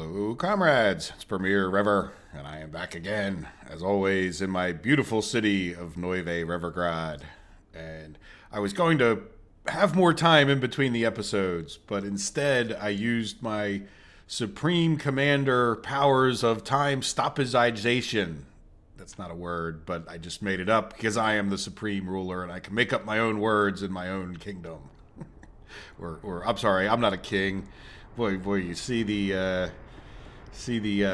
Hello, comrades. It's Premier Rever, and I am back again, as always, in my beautiful city of Neuve Revergrad. And I was going to have more time in between the episodes, but instead I used my Supreme Commander powers of time stoppagization. That's not a word, but I just made it up because I am the Supreme Ruler and I can make up my own words in my own kingdom. or I'm sorry, I'm not a king. Boy, you see the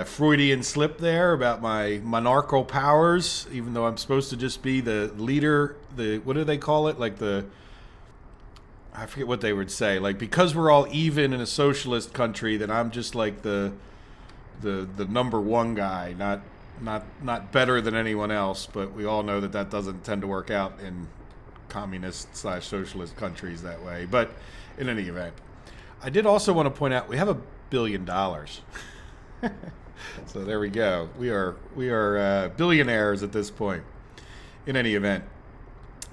Freudian slip there about my monarchical powers, even though I'm supposed to just be the leader, what do they call it? I forget what they would say. Like, because we're all even in a socialist country, that I'm just like the number one guy, not better than anyone else, but we all know that doesn't tend to work out in communist/socialist countries that way. But in any event, I did also want to point out we have $1 billion. So there we go. We are billionaires at this point. In any event,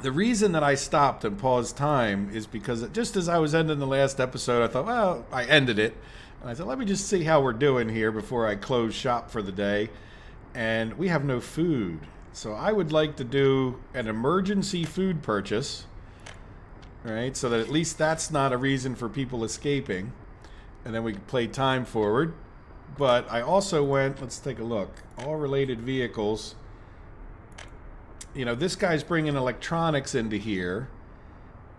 the reason that I stopped and paused time is because just as I was ending the last episode, I thought, well, I ended it. And I said, let me just see how we're doing here before I close shop for the day. And we have no food. So I would like to do an emergency food purchase, right? So that at least that's not a reason for people escaping. And then we can play time forward. But I also went, let's take a look. All related vehicles. You know, this guy's bringing electronics into here.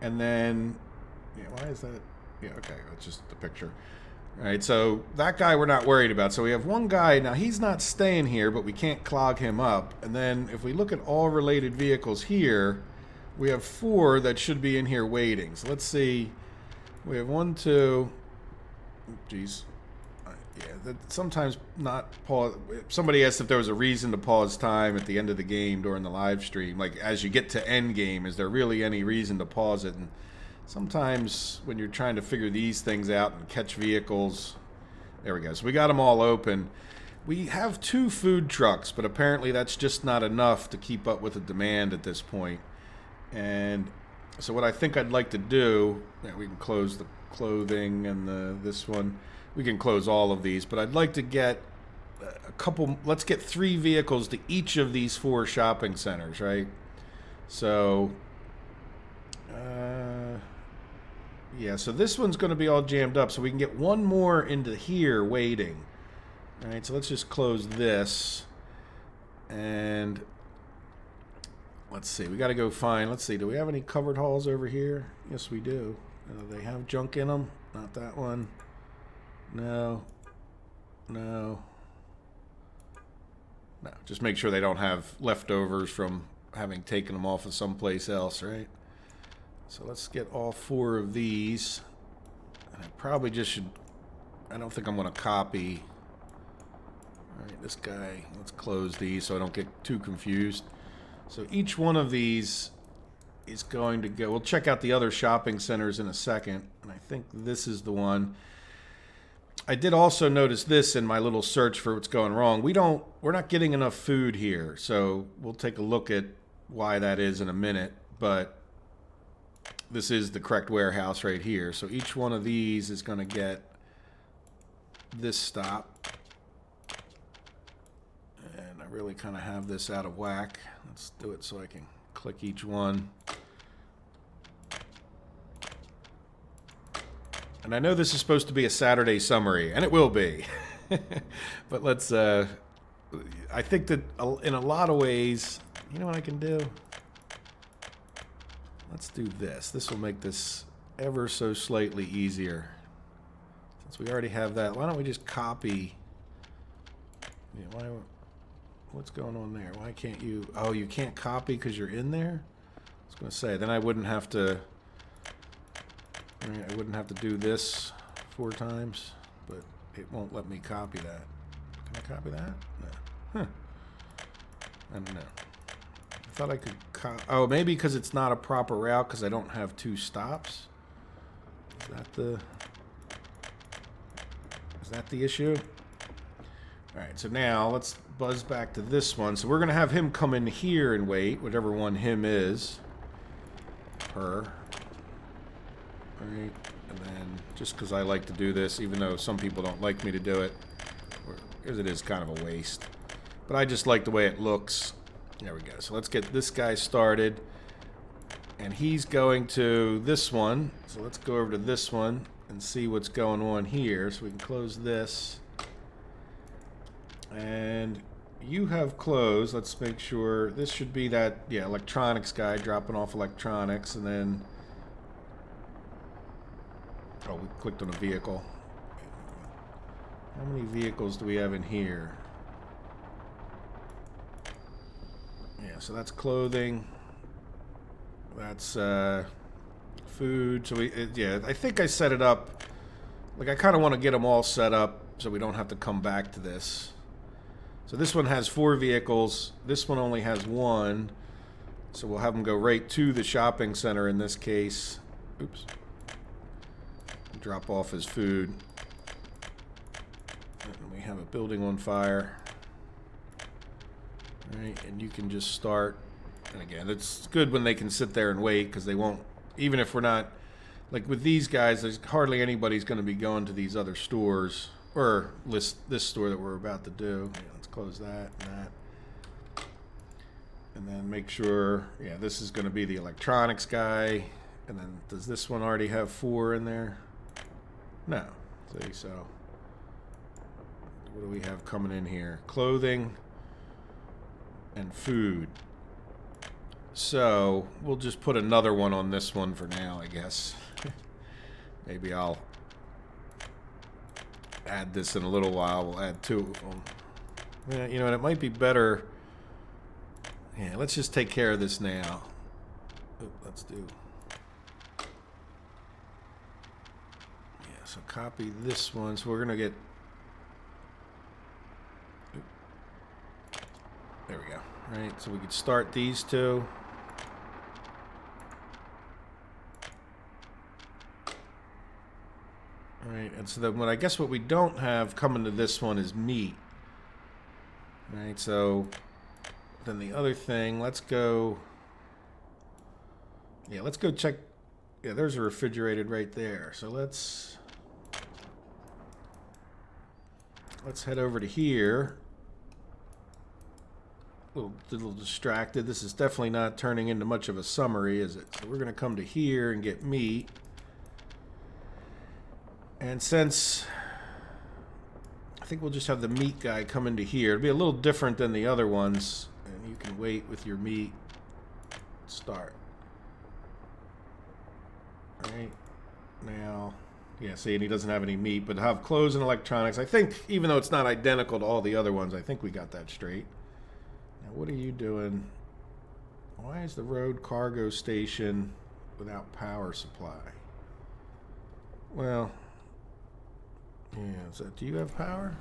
And then, why is that? Yeah, okay, that's just the picture. All right, so that guy we're not worried about. So we have one guy. Now, he's not staying here, but we can't clog him up. And then if we look at all related vehicles here, we have 4 that should be in here waiting. So let's see. We have 1, 2. Geez. Yeah, that sometimes not pause. Somebody asked if there was a reason to pause time at the end of the game during the live stream. Like, as you get to end game, is there really any reason to pause it? And sometimes when you're trying to figure these things out and catch vehicles, there we go. So we got them all open. We have 2 food trucks, but apparently that's just not enough to keep up with the demand at this point. And so what I think I'd like to do, we can close the clothing and this one. We can close all of these, but I'd like to get a couple. Let's get 3 vehicles to each of these 4 shopping centers, right? So, yeah, so this one's going to be all jammed up, so we can get 1 more into here waiting. All right, so let's just close this. And let's see, we got to go find, let's see, do we have any covered halls over here? Yes, we do. They have junk in them. Not that one. No. Just make sure they don't have leftovers from having taken them off of someplace else, right? So let's get all 4 of these. And I probably just should, I don't think I'm going to copy. All right, this guy, let's close these so I don't get too confused. So each one of these is going to go, we'll check out the other shopping centers in a second. And I think this is the one. I did also notice this in my little search for what's going wrong. We're not getting enough food here, so we'll take a look at why that is in a minute. But this is the correct warehouse right here. So each one of these is going to get this stop. And I really kind of have this out of whack. Let's do it so I can click each one. And I know this is supposed to be a Saturday summary, and it will be. But let's, I think that in a lot of ways, you know what I can do? Let's do this. This will make this ever so slightly easier. Since we already have that, why don't we just copy? Yeah, what's going on there? Why can't you? Oh, you can't copy because you're in there? I was going to say, then I wouldn't have to. I wouldn't have to do this 4 times, but it won't let me copy that. Can I copy that? No. Huh. I don't know. I thought I could oh, maybe because it's not a proper route because I don't have 2 stops. Is that the issue? All right, so now let's buzz back to this one. So we're going to have him come in here and wait, whatever one him is. Her. Alright, and then just because I like to do this, even though some people don't like me to do it, because it is kind of a waste. But I just like the way it looks. There we go. So let's get this guy started. And he's going to this one. So let's go over to this one and see what's going on here. So we can close this. And you have closed. Let's make sure. This should be that, yeah, electronics guy dropping off electronics. And then... oh, we clicked on a vehicle. How many vehicles do we have in here? Yeah, so that's clothing. That's food. So yeah, I think I set it up. Like, I kind of want to get them all set up so we don't have to come back to this. So this one has 4 vehicles. This one only has 1. So we'll have them go right to the shopping center in this case. Oops. Drop off his food. And we have a building on fire. Right, and you can just start. And again, it's good when they can sit there and wait, because they won't, even if we're not, like with these guys, there's hardly anybody's going to be going to these other stores, or this store that we're about to do. Yeah, let's close that and that. And then make sure, yeah, this is going to be the electronics guy. And then, does this one already have 4 in there? No. See, so what do we have coming in here? Clothing and food. So we'll just put another one on this one for now, I guess. Maybe I'll add this in a little while. We'll add 2 of them. Yeah, you know, and it might be better. Yeah, let's just take care of this now. Let's do. Yeah, so copy this one. So we're gonna get. There we go. Right, so we could start these 2. Right, and so then I guess what we don't have coming to this one is meat. Right, so then the other thing, let's go. Yeah, let's go check. Yeah, there's a refrigerated right there. So let's head over to here. A little distracted. This is definitely not turning into much of a summary, is it? So we're going to come to here and get meat. And since I think we'll just have the meat guy come into here. It'll be a little different than the other ones. And you can wait with your meat. Start. Right. Now, yeah, see, and he doesn't have any meat, but have clothes and electronics. I think, even though it's not identical to all the other ones, I think we got that straight. Now, what are you doing? Why is the road cargo station without power supply? Well, yeah, so do you have power?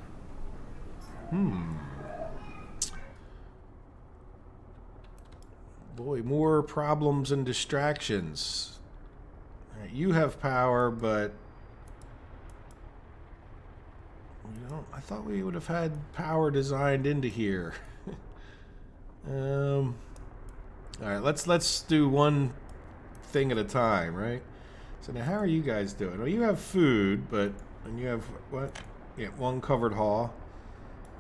Boy, more problems and distractions. All right, you have power, but you know, I thought we would have had power designed into here. All right, let's do one thing at a time, right? So now, how are you guys doing? Well, you have food, and you have what? Yeah, 1 covered hall.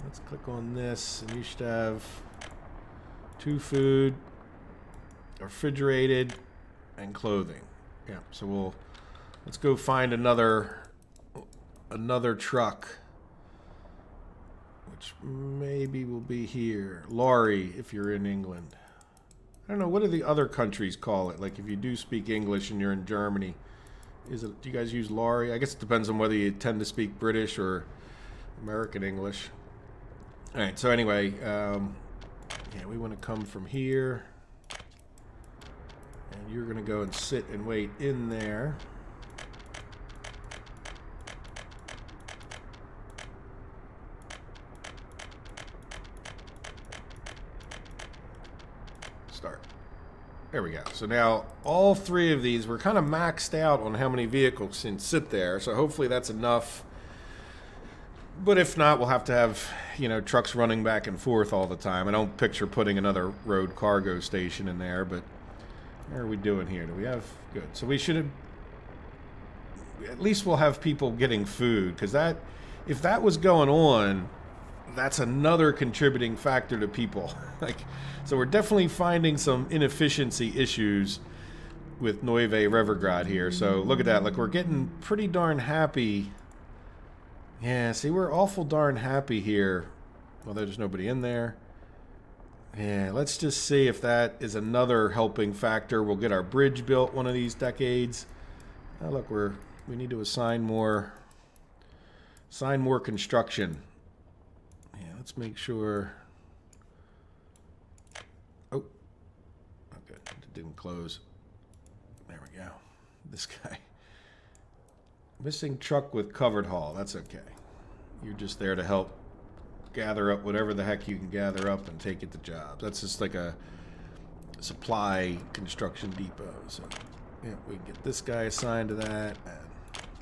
Let's click on this, and you should have 2 food, refrigerated, and clothing. Yeah. So let's go find another truck. Which maybe will be here. Lorry, if you're in England. I don't know, what do the other countries call it? Like, if you do speak English and you're in Germany, do you guys use lorry? I guess it depends on whether you tend to speak British or American English. All right, so anyway, yeah, we want to come from here. And you're going to go and sit and wait in there. There we go. So now all 3 of these, we're kind of maxed out on how many vehicles can sit there. So hopefully that's enough. But if not, we'll have to have, you know, trucks running back and forth all the time. I don't picture putting another road cargo station in there, but how are we doing here? Do we have, good. So we should have, at least we'll have people getting food, because that, if that was going on, that's another contributing factor to people. Like, so we're definitely finding some inefficiency issues with Neuve Revergrad here. So look at that. Like, we're getting pretty darn happy. Yeah, see, we're awful darn happy here. Well, there's nobody in there. Yeah, let's just see if that is another helping factor. We'll get our bridge built one of these decades. Oh, look, we need to assign more construction. Yeah, let's make sure. Oh, okay, it didn't close. There we go. This guy. Missing truck with covered haul. That's okay. You're just there to help gather up whatever the heck you can gather up and take it to jobs. That's just like a supply construction depot. So, yeah, we can get this guy assigned to that, and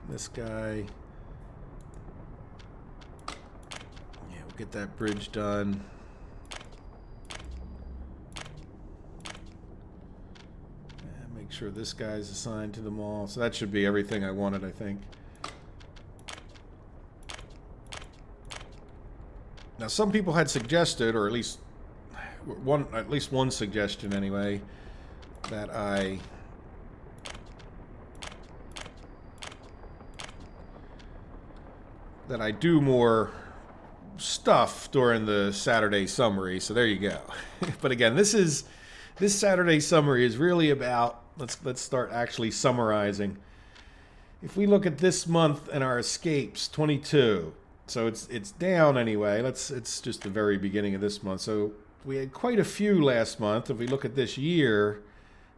this guy. Yeah, we'll get that bridge done. And make sure this guy's assigned to them all. So that should be everything I wanted, I think. Now, some people had suggested, or at least one suggestion anyway, that I do more stuff during the Saturday summary. So there you go. But again, this Saturday summary is really about, let's start actually summarizing. If we look at this month and our escapes, 22. So it's down anyway. It's just the very beginning of this month. So we had quite a few last month. If we look at this year,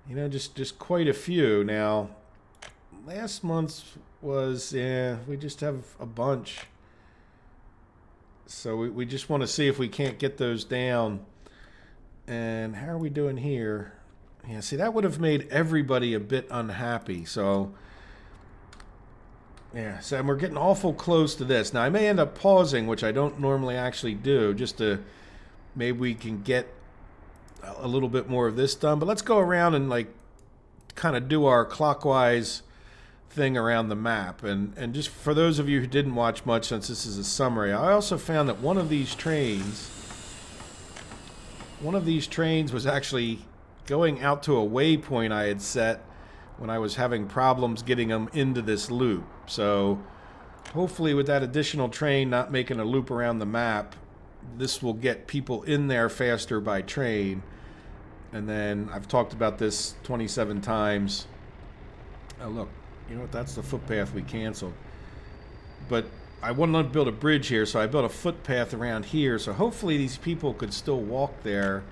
you know, just quite a few. Now, last month's was, we just have a bunch. So we just want to see if we can't get those down. And how are we doing here? Yeah, see, that would have made everybody a bit unhappy. So yeah, so we're getting awful close to this. Now, I may end up pausing, which I don't normally actually do, just to maybe we can get a little bit more of this done. But let's go around and, like, kind of do our clockwise thing around the map. And just for those of you who didn't watch much, since this is a summary, I also found that one of these trains was actually going out to a waypoint I had set when I was having problems getting them into this loop. So hopefully with that additional train not making a loop around the map, this will get people in there faster by train. And then I've talked about this 27 times. Oh, look, you know what? That's the footpath we canceled. But I wanted to build a bridge here, so I built a footpath around here. So hopefully these people could still walk there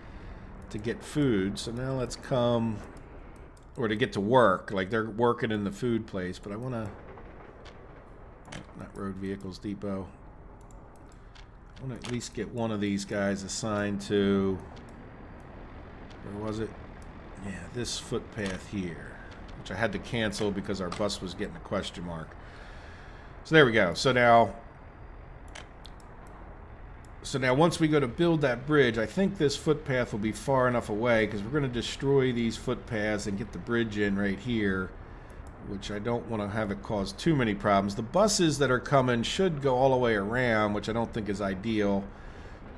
to get food. So now let's come... or to get to work, like they're working in the food place. But I want to, not road vehicles depot, I want to at least get one of these guys assigned to, where was it? Yeah, this footpath here, which I had to cancel because our bus was getting a question mark. So there we go. So now once we go to build that bridge, I think this footpath will be far enough away, because we're going to destroy these footpaths and get the bridge in right here, which I don't want to have it cause too many problems. The buses that are coming should go all the way around, which I don't think is ideal,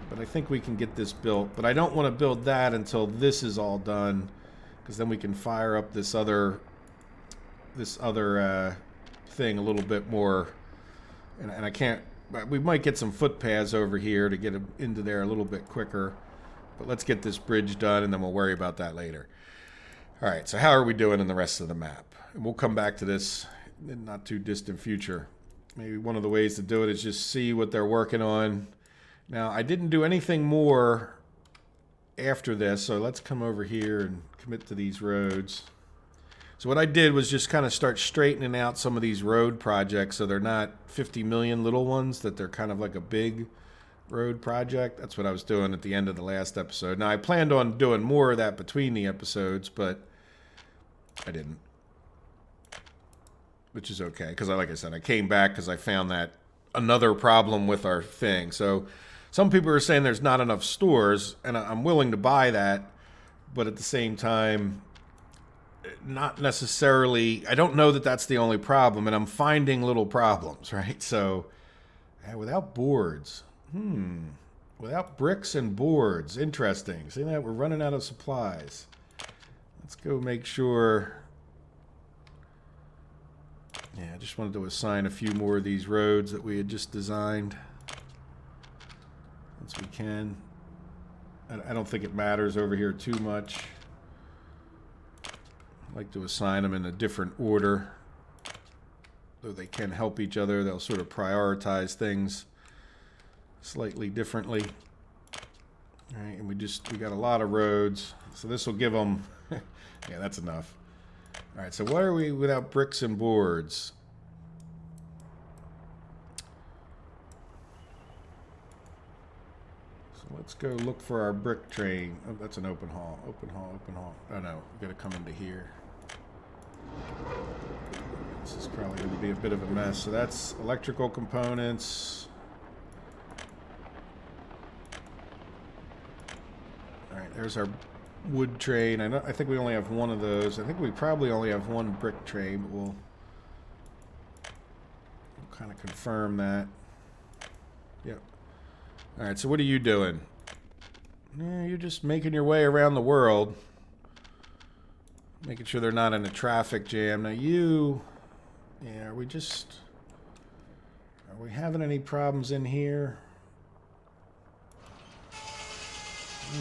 but I think we can get this built. But I don't want to build that until this is all done, because then we can fire up this other thing a little bit more, and I can't. We might get some footpaths over here to get them into there a little bit quicker. But let's get this bridge done, and then we'll worry about that later. All right, so how are we doing in the rest of the map? And we'll come back to this in not too distant future. Maybe one of the ways to do it is just see what they're working on. Now, I didn't do anything more after this, so let's come over here and commit to these roads. So what I did was just kind of start straightening out some of these road projects so they're not 50 million little ones, that they're kind of like a big road project. That's what I was doing at the end of the last episode. Now, I planned on doing more of that between the episodes, but I didn't. Which is okay, because like I said, I came back because I found that another problem with our thing. So some people are saying there's not enough stores, and I'm willing to buy that, but at the same time, not necessarily, I don't know that that's the only problem, and I'm finding little problems, right? So, without boards, Without bricks and boards. Interesting. See that? We're running out of supplies. Let's go make sure. Yeah, I just wanted to assign a few more of these roads that we had just designed. Since we can. I don't think it matters over here too much. I like to assign them in a different order. Though they can help each other, they'll sort of prioritize things slightly differently. All right, and we got a lot of roads, so this will give them. Yeah, that's enough. All right, so what are we without bricks and boards? So let's go look for our brick train. Oh, that's an open hall. Open hall, open hall. Oh no, we got to come into here. This is probably going to be a bit of a mess. So that's electrical components. All right, there's our wood train. I think we only have one of those. I think we probably only have one brick train, but we'll kind of confirm that. Yep. All right, so what are you doing? Yeah, you're just making your way around the world. Making sure they're not in a traffic jam. Now you... Yeah, are we having any problems in here?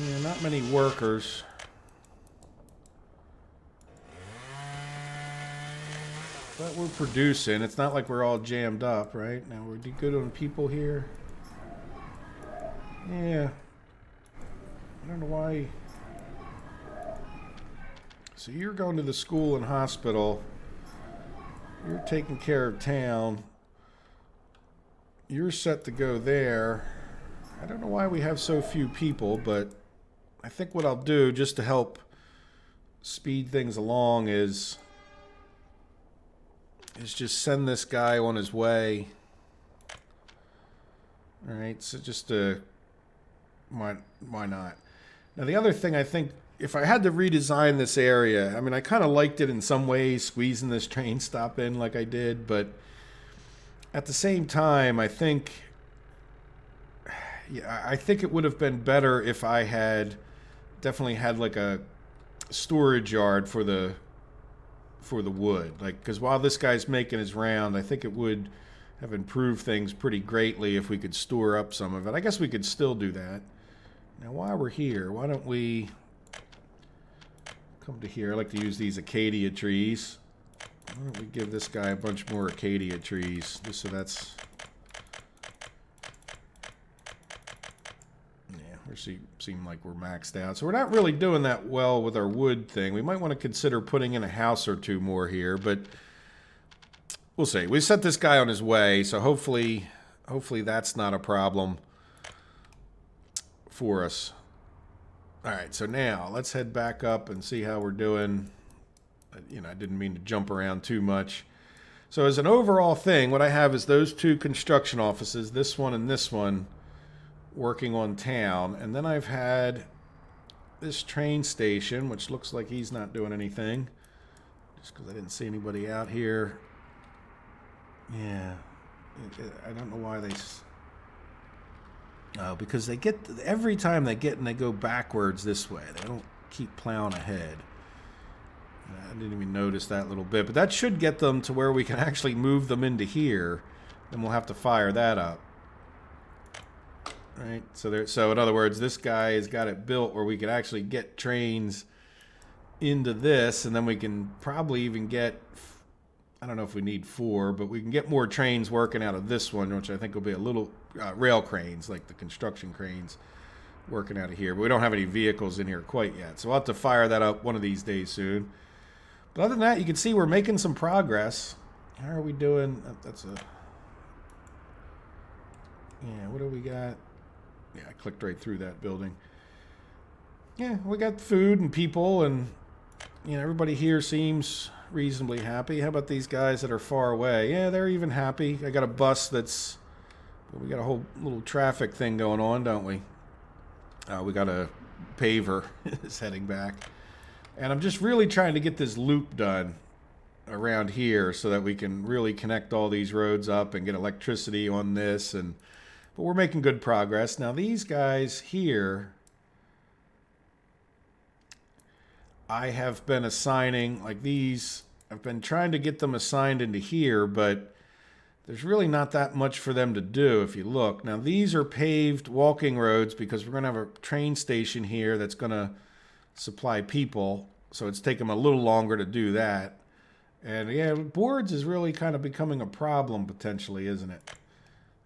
Yeah, not many workers. But we're producing. It's not like we're all jammed up, right? Now, we're good on people here. Yeah. I don't know why. So you're going to the school and hospital. You're taking care of town. You're set to go there. I don't know why we have so few people, but I think what I'll do just to help speed things along is just send this guy on his way. All right, so just why not? Now the other thing I think, if I had to redesign this area, I mean, I kind of liked it in some ways, squeezing this train stop in like I did, but at the same time, I think it would have been better if I had definitely had like a storage yard for the wood. Like, because while this guy's making his round, I think it would have improved things pretty greatly if we could store up some of it. I guess we could still do that. Now, while we're here, why don't we come to here? I like to use these acacia trees. Why don't we give this guy a bunch more acacia trees, just so that's... Yeah, we seem like we're maxed out. So we're not really doing that well with our wood thing. We might want to consider putting in a house or two more here, but we'll see. We set this guy on his way, so hopefully that's not a problem for us. All right, so now let's head back up and see how we're doing. You know, I didn't mean to jump around too much. So as an overall thing, what I have is those two construction offices, this one and this one, working on town. And then I've had this train station, which looks like he's not doing anything. Just because I didn't see anybody out here. Yeah. I don't know why they... Oh, because they get... Every time they get and they go backwards this way. They don't keep plowing ahead. I didn't even notice that little bit. But that should get them to where we can actually move them into here. Then we'll have to fire that up. Right? So in other words, this guy has got it built where we could actually get trains into this. And then we can probably even get... I don't know if we need 4, but we can get more trains working out of this one, which I think will be a little... rail cranes, like the construction cranes, working out of here. But we don't have any vehicles in here quite yet. So we'll have to fire that up one of these days soon. But other than that, you can see we're making some progress. How are we doing? That's a... Yeah, what do we got? Yeah, I clicked right through that building. Yeah, we got food and people, and you know, everybody here seems reasonably happy. How about these guys that are far away? Yeah, they're even happy. I got a bus that's... We got a whole little traffic thing going on, don't we? We got a paver is heading back. And I'm just really trying to get this loop done around here so that we can really connect all these roads up and get electricity on this and But we're making good progress. Now these guys here, I have been assigning, like these, I've been trying to get them assigned into here, but there's really not that much for them to do if you look. Now these are paved walking roads because we're going to have a train station here that's going to supply people. So it's taken them a little longer to do that. And yeah, boards is really kind of becoming a problem potentially, isn't it?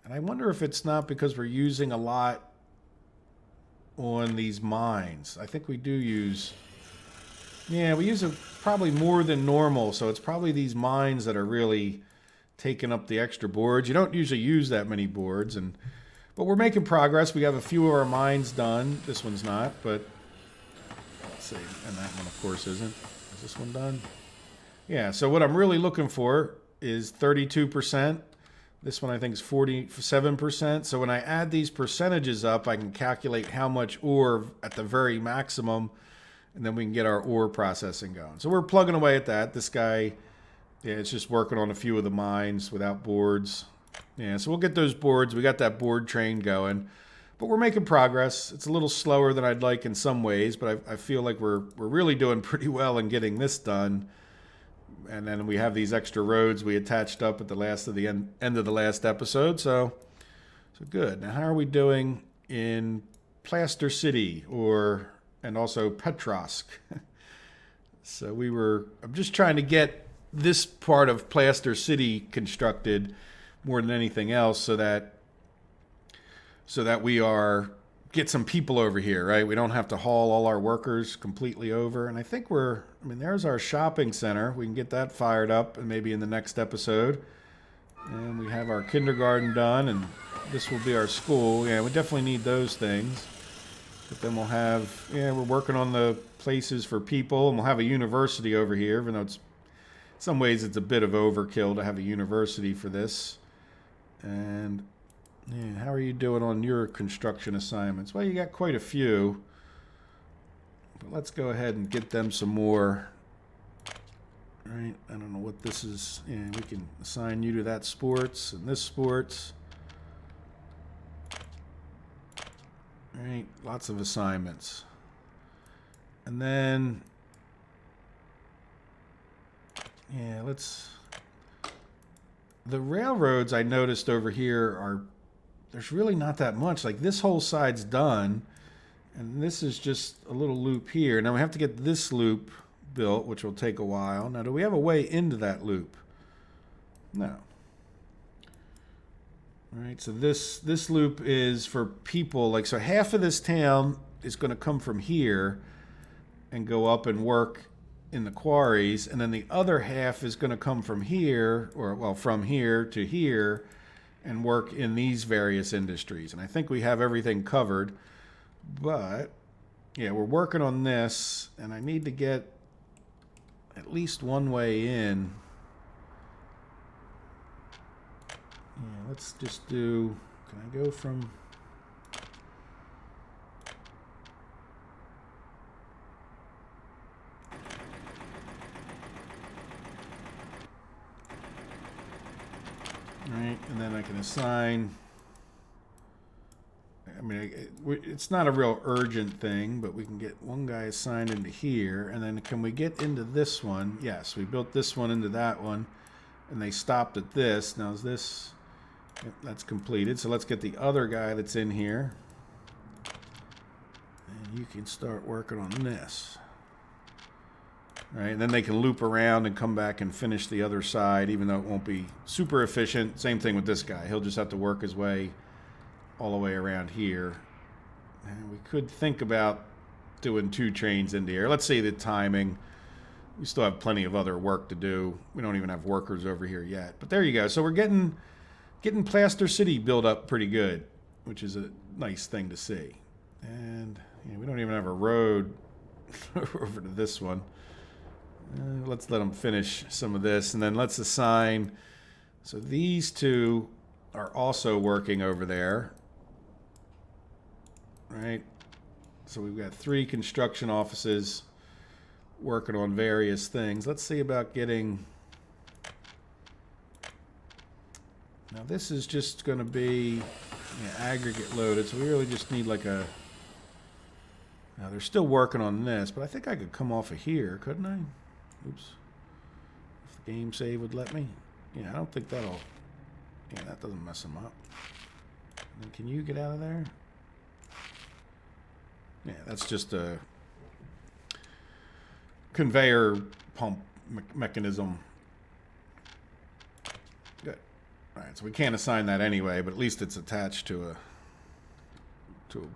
And I wonder if it's not because we're using a lot on these mines. I think we do use... Yeah, we use probably more than normal, so it's probably these mines that are really taking up the extra boards. You don't usually use that many boards, but we're making progress. We have a few of our mines done. This one's not, but let's see. And that one, of course, isn't. Is this one done? Yeah, so what I'm really looking for is 32%. This one I think is 47%. So when I add these percentages up, I can calculate how much ore at the very maximum, and then we can get our ore processing going. So we're plugging away at that. This guy, yeah, it's just working on a few of the mines without boards. Yeah, so we'll get those boards. We got that board train going. But we're making progress. It's a little slower than I'd like in some ways, but I feel like we're really doing pretty well in getting this done. And then we have these extra roads we attached up at the end of the last episode. So good. Now, how are we doing in Plaster City and also Petrosk? So I'm just trying to get this part of Plaster City constructed more than anything else so that we get some people over here, right? We don't have to haul all our workers completely over. And I think there's our shopping center. We can get that fired up and maybe in the next episode. And we have our kindergarten done, and this will be our school. Yeah, we definitely need those things. But then we're working on the places for people, and we'll have a university over here, even though in some ways it's a bit of overkill to have a university for this. And yeah, how are you doing on your construction assignments? Well, you got quite a few. But let's go ahead and get them some more. All right, I don't know what this is. Yeah, we can assign you to that sports and this sports. All right, lots of assignments. And then, yeah, the railroads I noticed over here there's really not that much. Like this whole side's done, and this is just a little loop here. Now we have to get this loop built, which will take a while. Now, do we have a way into that loop? No. All right, so this loop is for people, like, so half of this town is going to come from here and go up and work in the quarries, and then the other half is going to come from here, from here to here, and work in these various industries. And I think we have everything covered, but yeah, we're working on this, and I need to get at least one way in. Yeah, let's just do, can I go from... All right, and then I can assign... it's not a real urgent thing, but we can get one guy assigned into here, and then can we get into this one? Yes, we built this one into that one, and they stopped at this. Now is this... Yep, that's completed. So let's get the other guy that's in here. And you can start working on this. All right, and then they can loop around and come back and finish the other side, even though it won't be super efficient. Same thing with this guy. He'll just have to work his way all the way around here. And we could think about doing 2 trains into here. Let's see the timing. We still have plenty of other work to do. We don't even have workers over here yet. But there you go. So we're getting Plaster City built up pretty good, which is a nice thing to see. And we don't even have a road over to this one. Let's let them finish some of this, and then let's assign. So these 2 are also working over there, right? So we've got 3 construction offices working on various things. Let's see about getting... Now this is just going to be Yeah, aggregate loaded, so we really just need like a... Now, they're still working on this, but I think I could come off of here, couldn't I? Oops. If the game save would let me. Yeah, I don't think that'll... Yeah, that doesn't mess them up. And can you get out of there? Yeah, that's just a conveyor pump mechanism. Good. All right, so we can't assign that anyway, but at least it's attached to a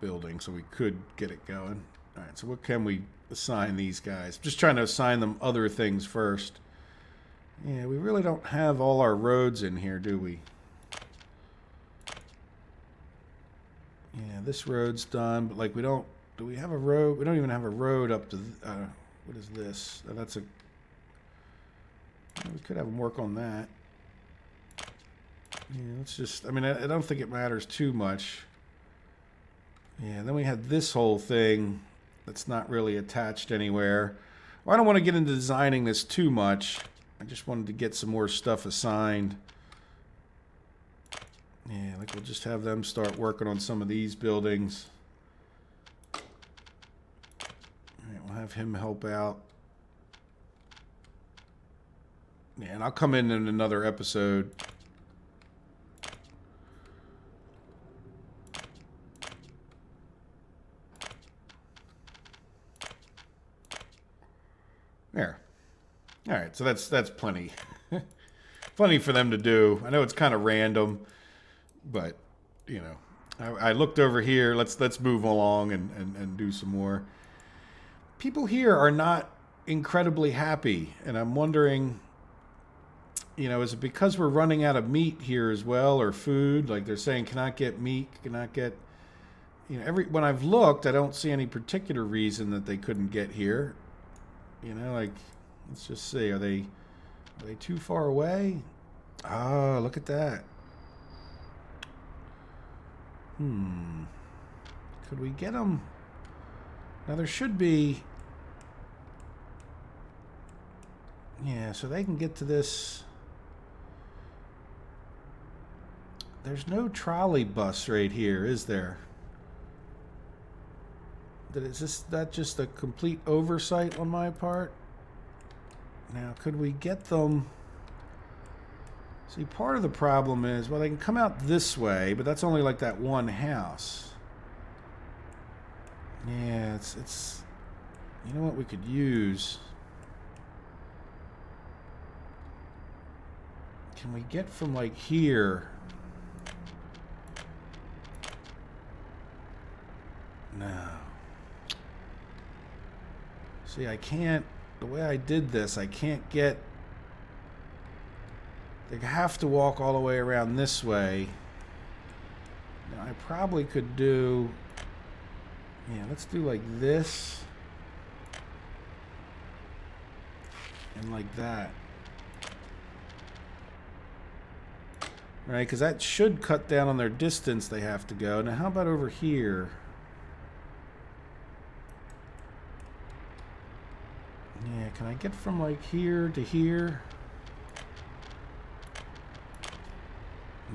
building, so we could get it going. All right, so what can we assign these guys? Just trying to assign them other things first. Yeah, we really don't have all our roads in here, do we? Yeah, this road's done, but like we don't... Do we have a road? We don't even have a road up to... what is this? That's a... We could have them work on that. Yeah, let's just... I mean, I don't think it matters too much. Yeah, then we had this whole thing that's not really attached anywhere. Well, I don't want to get into designing this too much. I just wanted to get some more stuff assigned. Yeah, like we'll just have them start working on some of these buildings. All right, we'll have him help out. Yeah, and I'll come in another episode. There. All right, so that's plenty. Plenty for them to do. I know it's kind of random, but you know, I looked over here. Let's move along and do some more. People here are not incredibly happy, and I'm wondering, you know, is it because we're running out of meat here as well, or food? Like they're saying, cannot get meat, cannot get. You know, when I've looked, I don't see any particular reason that they couldn't get here. You know, like, let's just see. Are they too far away? Oh, look at that. Could we get them? Now, there should be... Yeah, so they can get to this... There's no trolley bus right here, is there? Is that just a complete oversight on my part? Now, could we get them... See, part of the problem is, well, they can come out this way, but that's only like that one house. Yeah, it's... You know what we could use? Can we get from like here? No. See, I can't, the way I did this, I can't get, they have to walk all the way around this way. Now, I probably could do, yeah, let's do like this. And like that. Right, because that should cut down on their distance they have to go. Now, how about over here? Yeah, can I get from like here to here?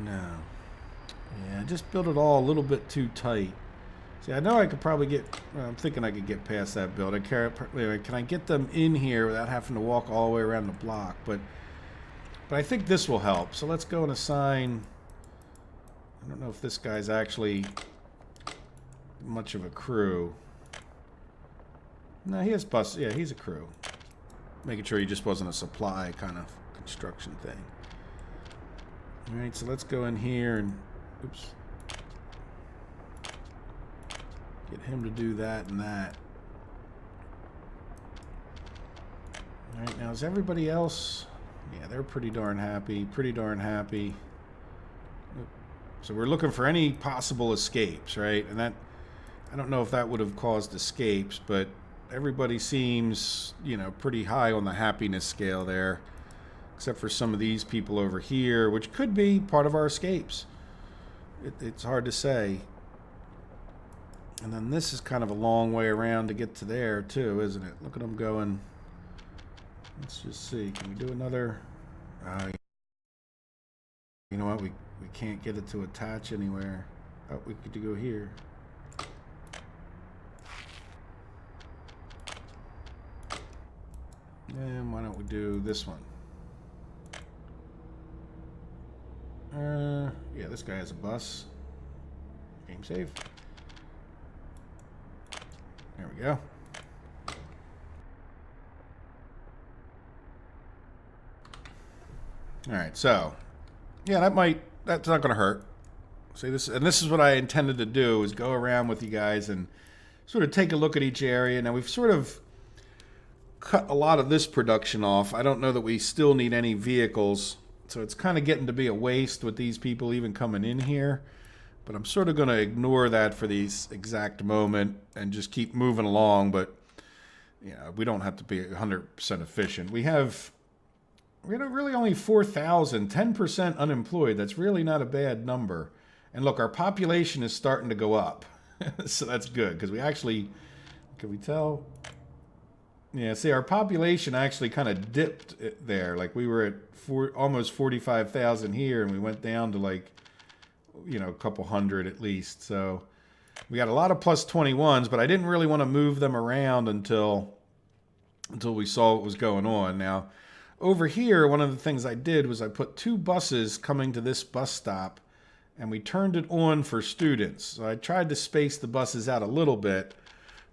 No. Yeah, just build it all a little bit too tight. See, I know I could probably get, well, I'm thinking I could get past that building. Can I get them in here without having to walk all the way around the block? But I think this will help. So let's go and assign, I don't know if this guy's actually much of a crew. No, he has bus. Yeah, he's a crew. Making sure he just wasn't a supply kind of construction thing. All right, so let's go in here and, oops. Get him to do that and that. All right, now is everybody else? Yeah, they're pretty darn happy. Pretty darn happy. So we're looking for any possible escapes, right? And that, I don't know if that would have caused escapes, but everybody seems, you know, pretty high on the happiness scale there. Except for some of these people over here, which could be part of our escapes. It's hard to say. And then this is kind of a long way around to get to there, too, isn't it? Look at them going. Let's just see. Can we do another? You know what? We can't get it to attach anywhere. Oh, we could go here. And why don't we do this one? Yeah, this guy has a bus. Game save. There we go. All right, so yeah, that's not going to hurt. See this, and this is what I intended to do, is go around with you guys and sort of take a look at each area. Now we've sort of cut a lot of this production off. I don't know that we still need any vehicles, so it's kind of getting to be a waste with these people even coming in here. But I'm sort of going to ignore that for this exact moment and just keep moving along. But we don't have to be 100% efficient. We have really only 4,000, 10% unemployed. That's really not a bad number. And look, our population is starting to go up. So that's good, because we actually, can we tell? Yeah, see, our population actually kind of dipped there. Like we were at almost 45,000 here, and we went down to like, a couple hundred at least. So we got a lot of plus 21s, but I didn't really want to move them around until we saw what was going on. Now, over here, one of the things I did was I put 2 buses coming to this bus stop, and we turned it on for students. So I tried to space the buses out a little bit,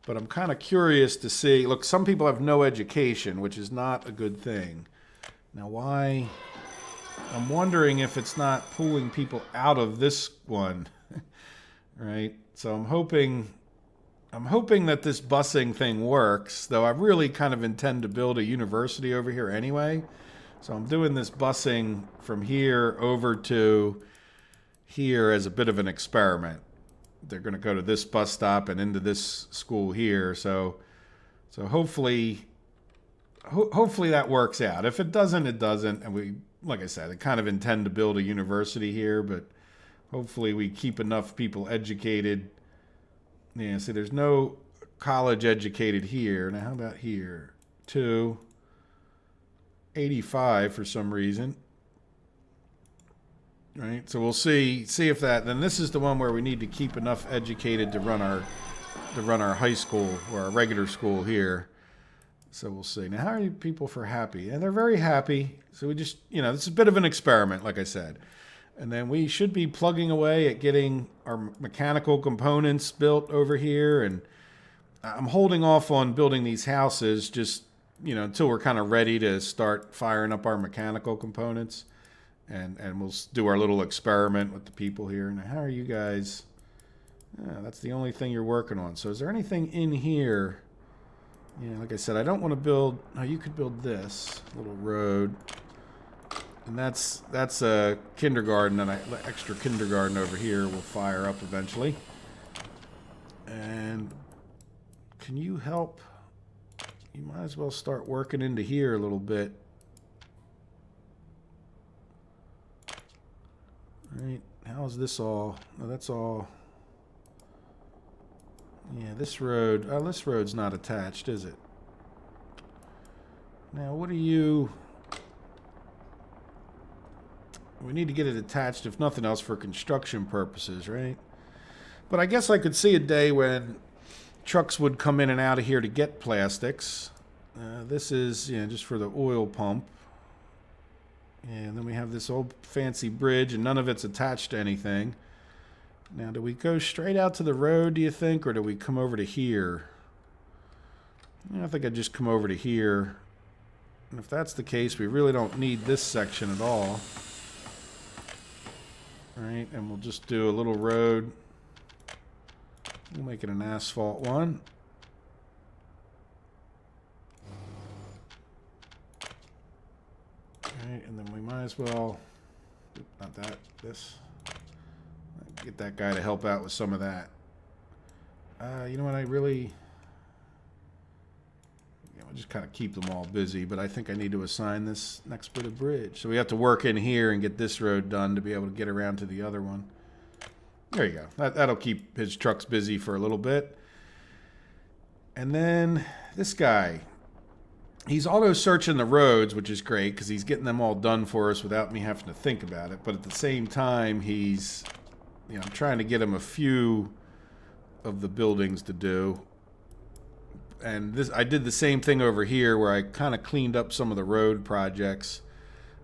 but I'm kind of curious to see. Look, some people have no education, which is not a good thing. Now, why? I'm wondering if it's not pulling people out of this one, right? So I'm hoping that this busing thing works, though I really kind of intend to build a university over here anyway. So I'm doing this busing from here over to here as a bit of an experiment. They're going to go to this bus stop and into this school here. So hopefully that works out. If it doesn't, it doesn't. And we, like I said, I kind of intend to build a university here, but hopefully we keep enough people educated. Yeah, see, there's no college educated here. Now, how about here? 285 for some reason. Right, so we'll see if that. Then this is the one where we need to keep enough educated to run our high school or our regular school here. So we'll see. Now, how are you people for happy? And they're very happy. So we just, it's a bit of an experiment, like I said. And then we should be plugging away at getting our mechanical components built over here. And I'm holding off on building these houses just, until we're kind of ready to start firing up our mechanical components. And we'll do our little experiment with the people here. Now, how are you guys? That's the only thing you're working on. So is there anything in here? Yeah, like I said, I don't want to build. Oh, you could build this little road. And that's a kindergarten, and extra kindergarten over here will fire up eventually. And can you help? You might as well start working into here a little bit. All right, how is this all? Oh, that's all. Yeah, this road's not attached, is it? Now, what are you? We need to get it attached, if nothing else, for construction purposes, right? But I guess I could see a day when trucks would come in and out of here to get plastics. This is, just for the oil pump. And then we have this old fancy bridge, and none of it's attached to anything. Now, do we go straight out to the road, do you think, or do we come over to here? I think I'd just come over to here. And if that's the case, we really don't need this section at all. All right, and we'll just do a little road. We'll make it an asphalt one. Alright, and then we might as well, not that, this. Get that guy to help out with some of that. You know what, we'll just kind of keep them all busy, but I think I need to assign this next bit of bridge. So we have to work in here and get this road done to be able to get around to the other one. There you go. That'll keep his trucks busy for a little bit. And then this guy. He's auto-searching the roads, which is great, because he's getting them all done for us without me having to think about it. But at the same time, he's you know, I'm trying to get them a few of the buildings to do. And this, I did the same thing over here where I kind of cleaned up some of the road projects.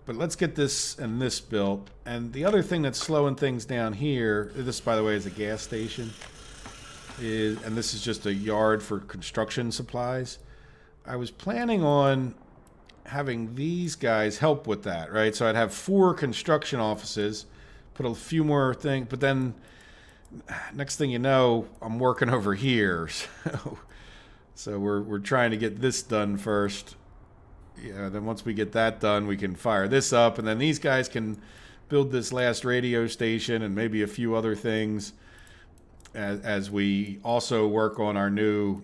But let's get this and this built. And the other thing that's slowing things down here, this, by the way, is a gas station, and this is just a yard for construction supplies. I was planning on having these guys help with that, right? So I'd have 4 construction offices, put a few more things, but then next thing you know, I'm working over here. So we're trying to get this done first. Yeah, then once we get that done, we can fire this up, and then these guys can build this last radio station and maybe a few other things as we also work on our new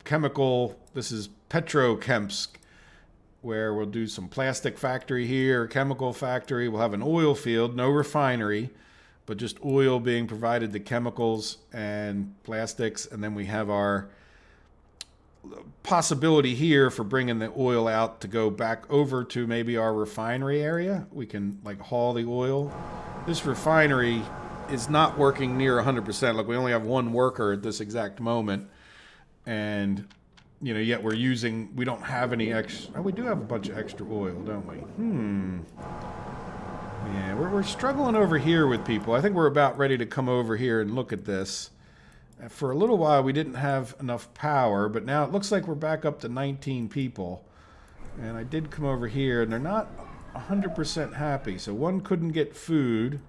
chemical. This is Petrokemsk, where we'll do some plastic factory here, chemical factory. We'll have an oil field, no refinery, but just oil being provided to chemicals and plastics. And then we have our possibility here for bringing the oil out to go back over to maybe our refinery area. We can like haul the oil. This refinery is not working near 100%. Like we only have 1 worker at this exact moment. And you know, yet we don't have any extra. Oh, we do have a bunch of extra oil, don't we? Yeah, we're struggling over here with people. I think we're about ready to come over here and look at this. For a little while, we didn't have enough power, but now it looks like we're back up to 19 people. And I did come over here, and they're not 100% happy. So one couldn't get food.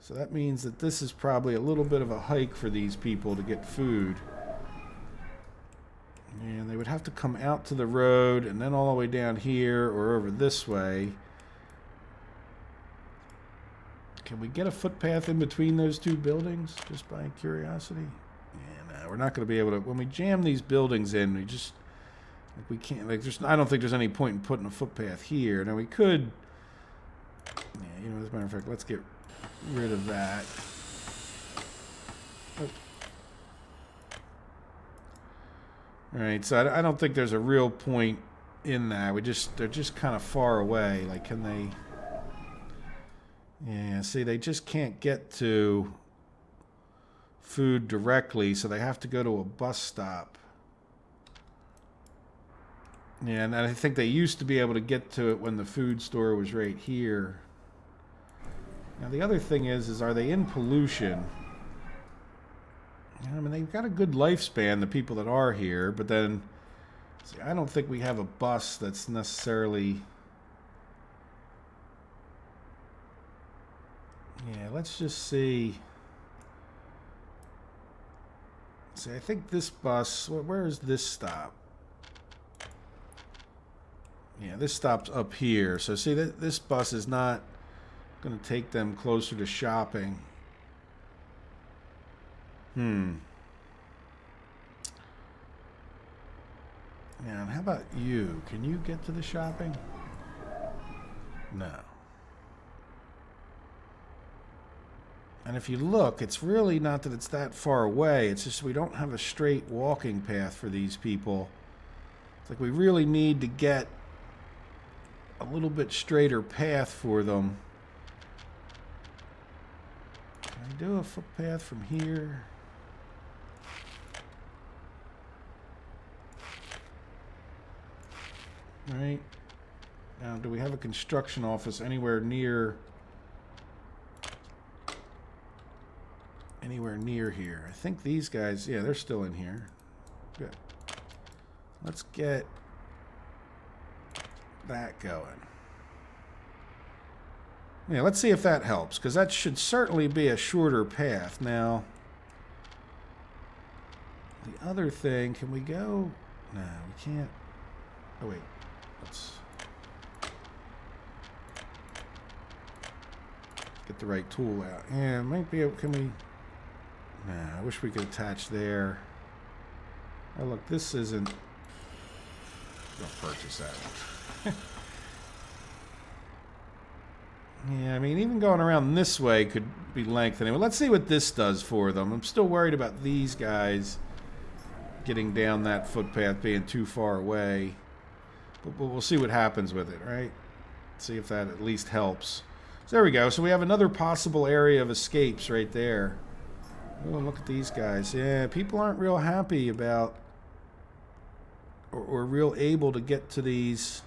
So that means that this is probably a little bit of a hike for these people to get food. And they would have to come out to the road and then all the way down here or over this way. Can we get a footpath in between those 2 buildings, just by curiosity? Yeah, no, we're not going to be able to. When we jam these buildings in, we just, like, we can't, like, I don't think there's any point in putting a footpath here. Now, we could, yeah, you know, as a matter of fact, let's get rid of that. Oh. All right, so I don't think there's a real point in that. They're just kind of far away. Like, can they? Yeah, see, they just can't get to food directly, so they have to go to a bus stop. Yeah, and I think they used to be able to get to it when the food store was right here. Now, the other thing is are they in pollution? I mean, they've got a good lifespan, the people that are here, but then, see, I don't think we have a bus that's necessarily... Yeah, let's just see. See, I think this bus, where is this stop? Yeah, this stops up here. So see, this bus is not going to take them closer to shopping. Yeah, and how about you? Can you get to the shopping? No. And if you look, it's really not that it's that far away. It's just we don't have a straight walking path for these people. It's like we really need to get a little bit straighter path for them. Can I do a footpath from here? Right. Now, do we have a construction office anywhere near here? I think these guys, yeah, they're still in here. Good. Let's get that going. Yeah, let's see if that helps, because that should certainly be a shorter path. Now, the other thing, can we go? No, we can't. Oh, wait. Let's get the right tool out. Yeah, it might be able, can we? Nah, I wish we could attach there. Oh, look, this isn't. Don't purchase that. Yeah, I mean, even going around this way could be lengthening. Well, let's see what this does for them. I'm still worried about these guys getting down that footpath being too far away. But we'll see what happens with it, right? See if that at least helps. So there we go. So we have another possible area of escapes right there. Oh, look at these guys. Yeah, people aren't real happy about or real able to get to these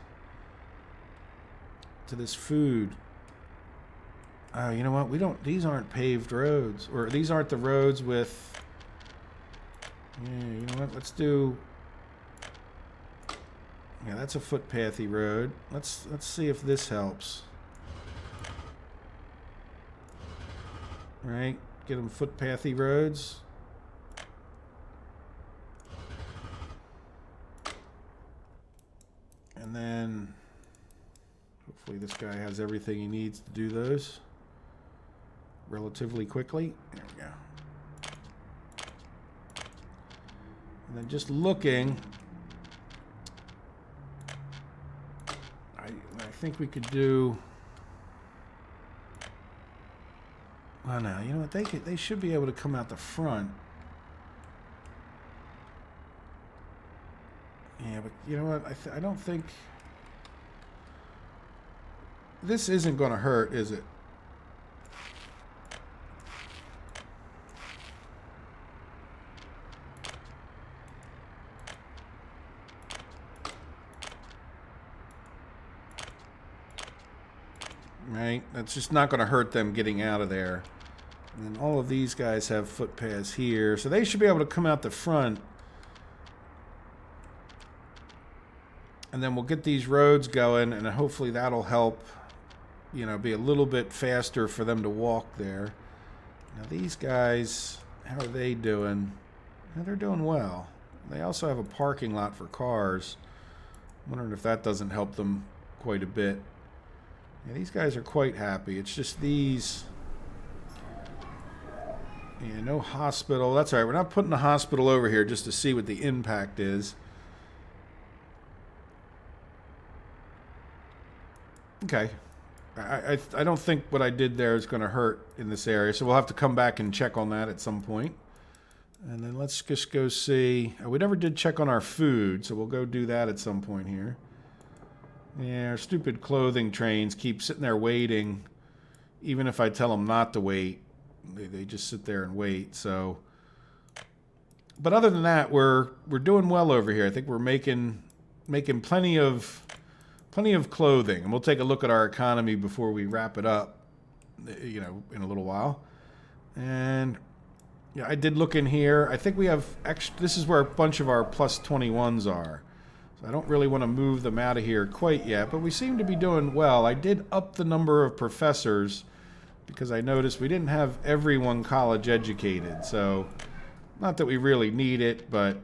to this food. Oh, you know what? We don't. These aren't paved roads, or these aren't the roads with. Yeah, you know what? Let's do. Yeah, that's a footpathy road. Let's see if this helps. Right, get them footpathy roads. And then hopefully this guy has everything he needs to do those relatively quickly. There we go. And then just looking, I think we could do. Well, now you know what, they should be able to come out the front. Yeah, but you know what? I don't think this isn't going to hurt, is it? Right? That's just not going to hurt them getting out of there. And then all of these guys have footpaths here, so they should be able to come out the front. And then we'll get these roads going, and hopefully that'll help, you know, be a little bit faster for them to walk there. Now these guys, how are they doing? Well, they're doing well. They also have a parking lot for cars. I'm wondering if that doesn't help them quite a bit. Yeah, these guys are quite happy. It's just these. Yeah, no hospital. That's all right. We're not putting the hospital over here just to see what the impact is. Okay. I don't think what I did there is going to hurt in this area, so we'll have to come back and check on that at some point. And then let's just go see. We never did check on our food, so we'll go do that at some point here. Yeah, our stupid clothing trains keep sitting there waiting. Even if I tell them not to wait, they just sit there and wait. So, but other than that, we're doing well over here. I think we're making plenty of clothing, and we'll take a look at our economy before we wrap it up, you know, in a little while. And yeah, I did look in here. I think we have extra. This is where a bunch of our plus 21s are. So I don't really want to move them out of here quite yet, but we seem to be doing well. I did up the number of professors because I noticed we didn't have everyone college educated. So not that we really need it, but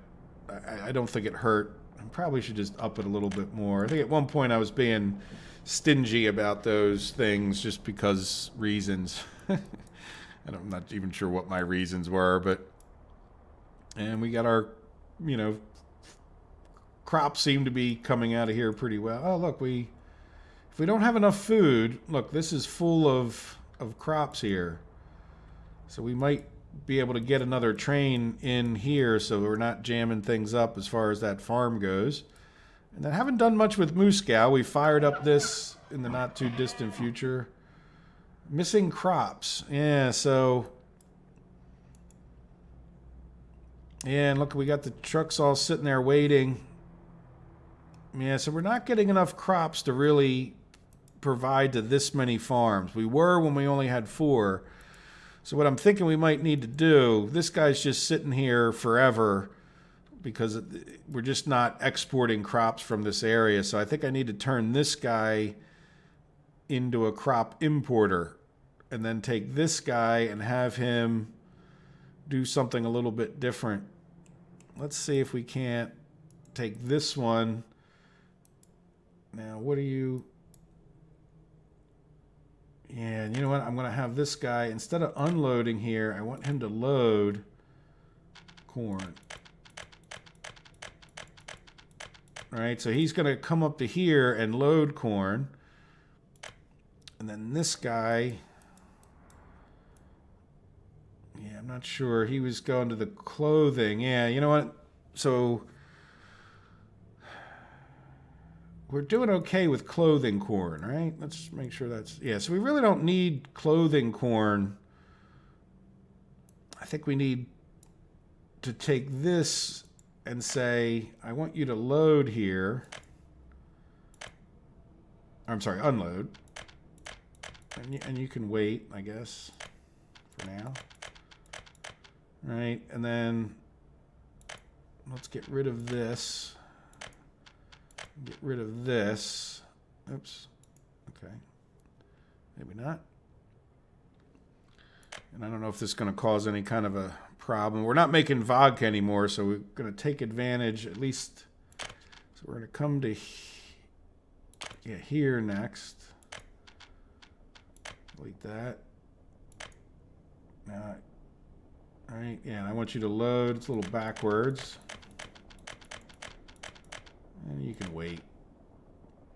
I don't think it hurt. I probably should just up it a little bit more. I think at one point I was being stingy about those things just because reasons. And I'm not even sure what my reasons were, but and we got our, you know, crops seem to be coming out of here pretty well. Oh, look, if we don't have enough food, look, this is full of crops here. So we might be able to get another train in here so we're not jamming things up as far as that farm goes. And I haven't done much with Moscow. We fired up this in the not too distant future. Missing crops. Yeah, so yeah, and look, we got the trucks all sitting there waiting. Yeah, so we're not getting enough crops to really provide to this many farms. We were when we only had 4. So what I'm thinking we might need to do, this guy's just sitting here forever because we're just not exporting crops from this area. So I think I need to turn this guy into a crop importer and then take this guy and have him do something a little bit different. Let's see if we can't take this one. Now, what are you? Yeah, and you know what? I'm going to have this guy, instead of unloading here, I want him to load corn. All right, so he's going to come up to here and load corn. And then this guy, yeah, I'm not sure. He was going to the clothing. Yeah, you know what? So we're doing okay with clothing corn, right? Let's make sure that's... Yeah, so we really don't need clothing corn. I think we need to take this and say, I want you to load here. I'm sorry, unload. And you can wait, I guess, for now. Right, and then let's get rid of this. Get rid of this. Oops. Okay. Maybe not. And I don't know if this is going to cause any kind of a problem. We're not making vodka anymore, so we're going to take advantage at least. So we're going to come to here next. Delete that. All right, yeah, and I want you to load. It's a little backwards. And you can wait.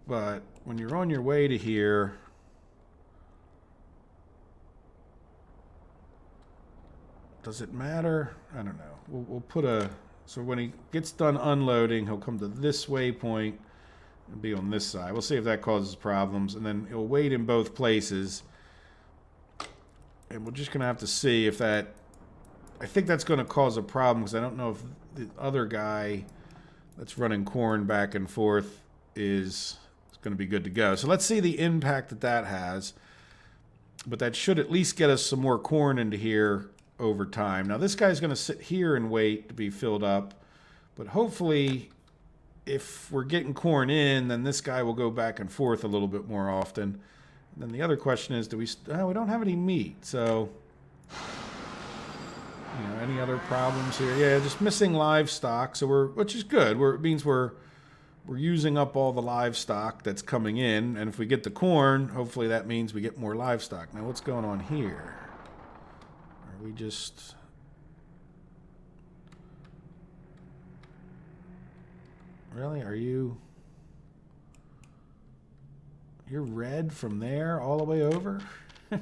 But when you're on your way to here, does it matter? I don't know. We'll put a... So when he gets done unloading, he'll come to this waypoint and be on this side. We'll see if that causes problems. And then he'll wait in both places. And we're just going to have to see if that... I think that's going to cause a problem because I don't know if the other guy that's running corn back and forth is going to be good to go. So let's see the impact that that has. But that should at least get us some more corn into here over time. Now this guy's going to sit here and wait to be filled up. But hopefully if we're getting corn in, then this guy will go back and forth a little bit more often. And then the other question is, do we... we don't have any meat, so... You know, any other problems here? Yeah, just missing livestock. So which is good. It means we're using up all the livestock that's coming in, and if we get the corn, hopefully that means we get more livestock. Now, what's going on here? Are we just... Really? Are you... You're red from there all the way over? It's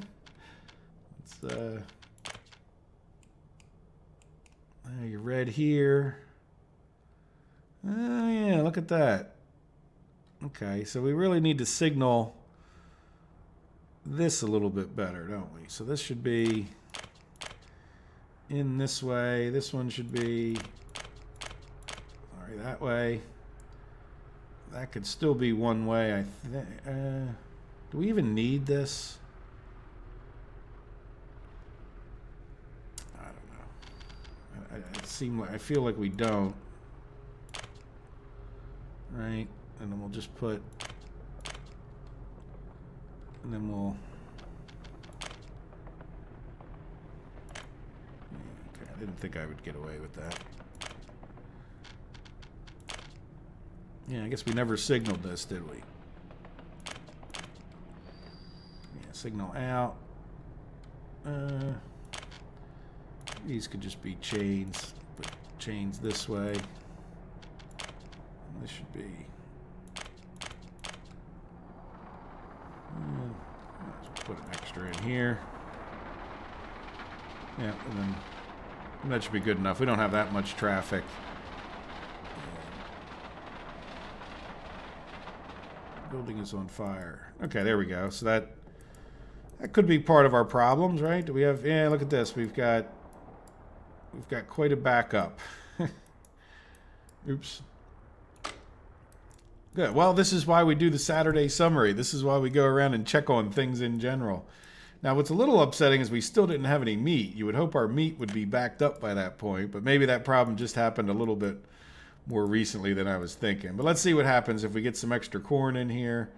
you're red here. Oh, yeah, look at that. Okay, so we really need to signal this a little bit better, don't we? So this should be in this way. This one should be, sorry, that way. That could still be one way, I think. Do we even need this? I feel like we don't. Right? And then we'll just put... And then we'll... Okay, I didn't think I would get away with that. Yeah, I guess we never signaled this, did we? Yeah, signal out. These could just be chains. Put chains this way. And this should be... let's put an extra in here. Yeah, and that should be good enough. We don't have that much traffic. Building is on fire. Okay, there we go. So that could be part of our problems, right? Do we have... Yeah, look at this. We've got quite a backup. Oops. Good. Well, this is why we do the Saturday summary. This is why we go around and check on things in general. Now, what's a little upsetting is we still didn't have any meat. You would hope our meat would be backed up by that point, but maybe that problem just happened a little bit more recently than I was thinking. But let's see what happens if we get some extra corn in here.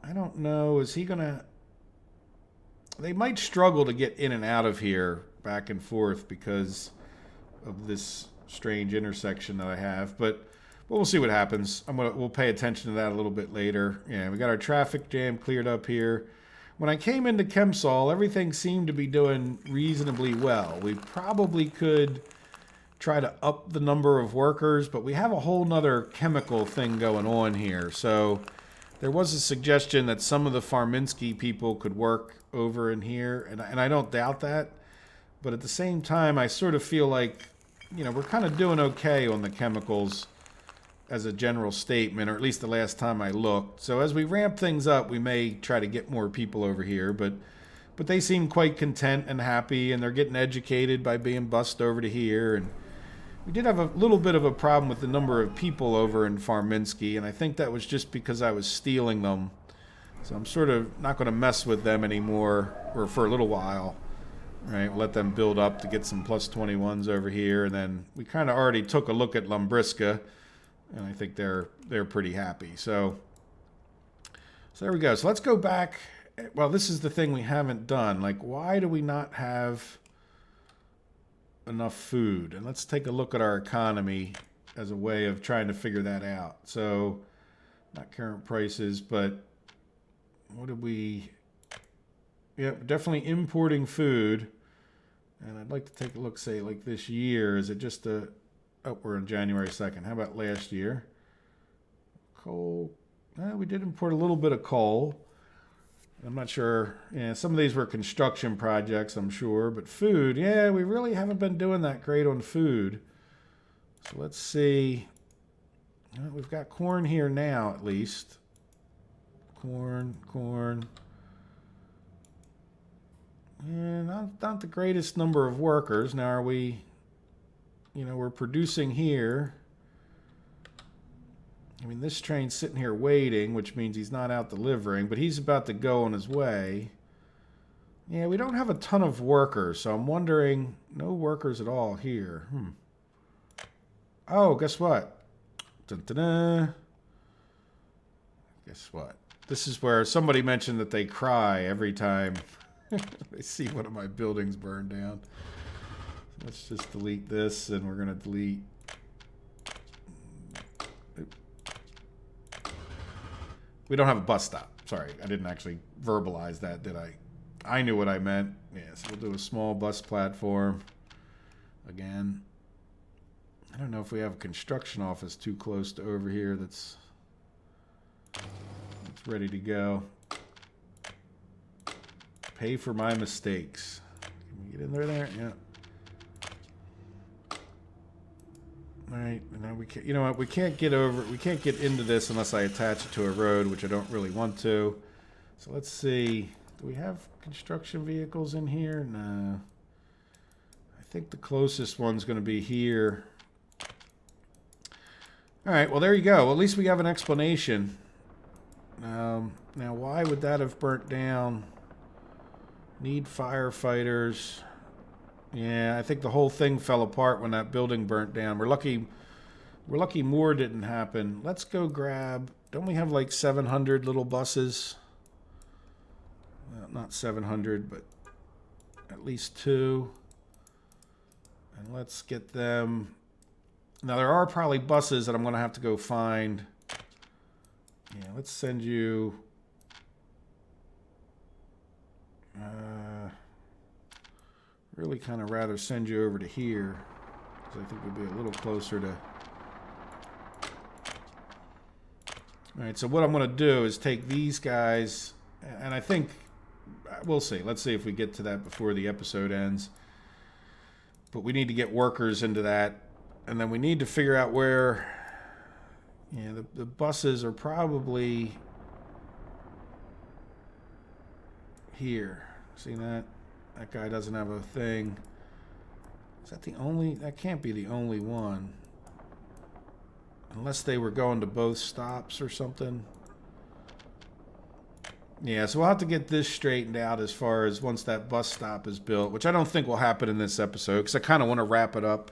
I don't know. Is he going to... They might struggle to get in and out of here back and forth because of this strange intersection that I have. But we'll see what happens. We'll pay attention to that a little bit later. Yeah, we got our traffic jam cleared up here. When I came into Chemsol, everything seemed to be doing reasonably well. We probably could try to up the number of workers, but we have a whole nother chemical thing going on here. So there was a suggestion that some of the Farminsky people could work over in here, and I don't doubt that. But at the same time, I sort of feel like, you know, we're kind of doing okay on the chemicals as a general statement, or at least the last time I looked. So as we ramp things up, we may try to get more people over here, but they seem quite content and happy, and they're getting educated by being bussed over to here. And we did have a little bit of a problem with the number of people over in Farminsky, and I think that was just because I was stealing them. So I'm sort of not going to mess with them anymore, or for a little while. Right, we'll let them build up to get some plus 21s over here, and then we kind of already took a look at Lumbriska, and I think they're pretty happy. So there we go. So let's go back. Well, this is the thing we haven't done. Like, why do we not have enough food? And let's take a look at our economy as a way of trying to figure that out. So, not current prices, but what did we... Yeah, definitely importing food. And I'd like to take a look, say, like this year. Is it just a... Oh, we're on January 2nd. How about last year? Coal. We did import a little bit of coal. I'm not sure. Yeah, some of these were construction projects, I'm sure. But food, yeah, we really haven't been doing that great on food. So let's see. We've got corn here now, at least. Corn. And not the greatest number of workers. Now, are we, we're producing here. I mean, this train's sitting here waiting, which means he's not out delivering, but he's about to go on his way. Yeah, we don't have a ton of workers, so I'm wondering, no workers at all here. Oh, guess what? Dun-dun-dun. Guess what? This is where somebody mentioned that they cry every time they see one of my buildings burned down. So let's just delete this, and we're going to delete... We don't have a bus stop. Sorry, I didn't actually verbalize that, did I? I knew what I meant. Yeah, so we'll do a small bus platform. Again, I don't know if we have a construction office too close to over here that's ready to go. Pay for my mistakes. Can we get in there? Yeah. All right, and now we can't, you know what? We can't get into this unless I attach it to a road, which I don't really want to. So let's see. Do we have construction vehicles in here? No. I think the closest one's going to be here. All right, well, there you go. Well, at least we have an explanation. Now, why would that have burnt down? Need firefighters. Yeah, I think the whole thing fell apart when that building burnt down. We're lucky more didn't happen. Let's go grab... Don't we have like 700 little buses? Well, not 700, but at least 2. And let's get them... Now, there are probably buses that I'm going to have to go find. Yeah, let's send you... really kind of rather send you over to here, because I think we'll be a little closer to... Alright, so what I'm going to do is take these guys, and I think... We'll see. Let's see if we get to that before the episode ends. But we need to get workers into that, and then we need to figure out where... Yeah, the buses are probably... here. See that? That guy doesn't have a thing. Is that the only... That can't be the only one. Unless they were going to both stops or something. Yeah, so we'll have to get this straightened out as far as once that bus stop is built, which I don't think will happen in this episode, because I kind of want to wrap it up,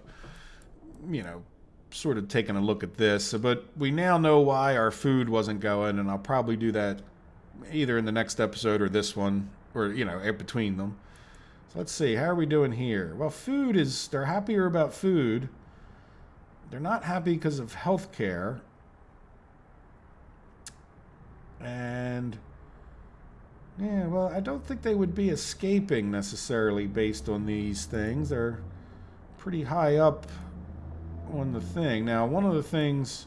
sort of taking a look at this. But we now know why our food wasn't going, and I'll probably do that either in the next episode or this one, or, in between them. So let's see, how are we doing here? Well, food is, they're happier about food. They're not happy because of health care. And, yeah, well, I don't think they would be escaping necessarily based on these things. They're pretty high up on the thing. Now, one of the things,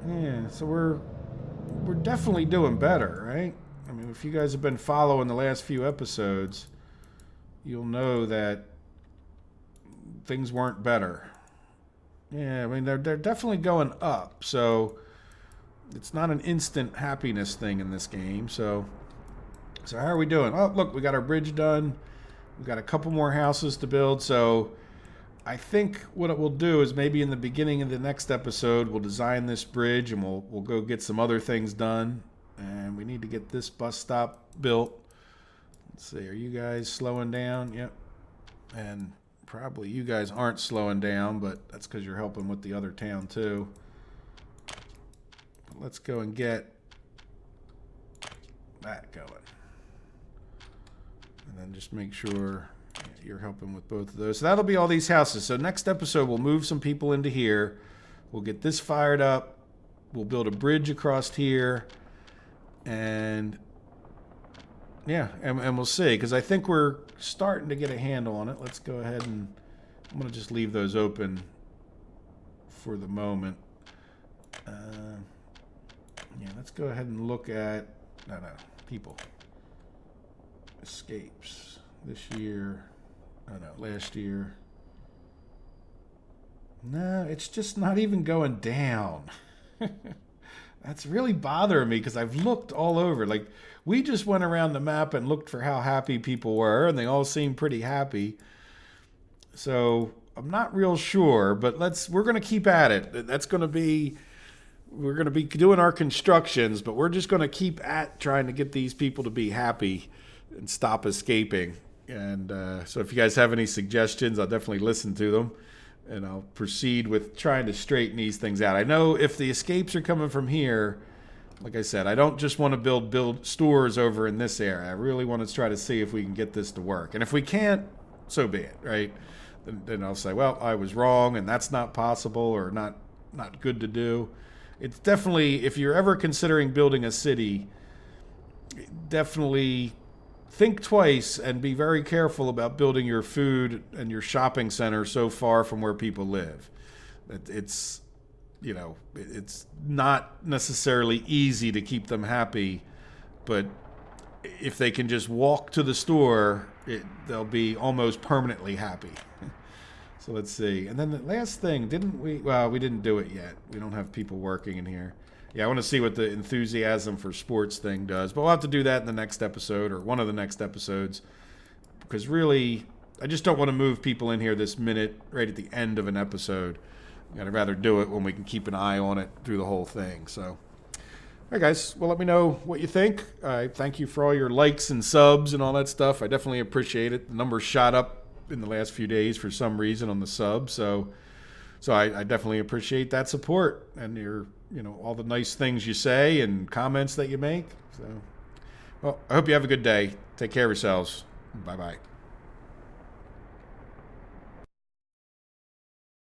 yeah, so we're definitely doing better, right? I mean, if you guys have been following the last few episodes, you'll know that things weren't better. Yeah, I mean, they're definitely going up. So it's not an instant happiness thing in this game. So how are we doing? Oh, look, we got our bridge done. We've got a couple more houses to build. So I think what it will do is maybe in the beginning of the next episode, we'll design this bridge and we'll go get some other things done. And we need to get this bus stop built. Let's see, are you guys slowing down? Yep. And probably you guys aren't slowing down, but that's because you're helping with the other town too. But let's go and get that going. And then just make sure you're helping with both of those. So that'll be all these houses. So next episode, we'll move some people into here. We'll get this fired up. We'll build a bridge across here. And yeah, and we'll see. Because I think we're starting to get a handle on it. Let's go ahead and I'm going to just leave those open for the moment. Yeah, let's go ahead and look at... No, people. Escapes. This year... Oh no, last year. No, it's just not even going down. That's really bothering me because I've looked all over. Like, we just went around the map and looked for how happy people were, and they all seemed pretty happy. So I'm not real sure, but we're going to keep at it. That's going to be... We're going to be doing our constructions, but we're just going to keep at trying to get these people to be happy and stop escaping. And so if you guys have any suggestions, I'll definitely listen to them. And I'll proceed with trying to straighten these things out. I know if the escapes are coming from here, like I said, I don't just want to build stores over in this area. I really want to try to see if we can get this to work. And if we can't, so be it, right? Then I'll say, well, I was wrong, and that's not possible or not good to do. It's definitely, if you're ever considering building a city, definitely think twice and be very careful about building your food and your shopping center so far from where people live. It's, it's not necessarily easy to keep them happy, but if they can just walk to the store, they'll be almost permanently happy. So let's see. And then the last thing, we didn't do it yet. We don't have people working in here. Yeah, I want to see what the enthusiasm for sports thing does. But we'll have to do that in the next episode or one of the next episodes. Because really, I just don't want to move people in here this minute right at the end of an episode. I'd rather do it when we can keep an eye on it through the whole thing. So, all right, guys. Well, let me know what you think. I thank you for all your likes and subs and all that stuff. I definitely appreciate it. The numbers shot up in the last few days for some reason on the subs. So I definitely appreciate that support and your... all the nice things you say and comments that you make. So, well, I hope you have a good day. Take care of yourselves. Bye-bye.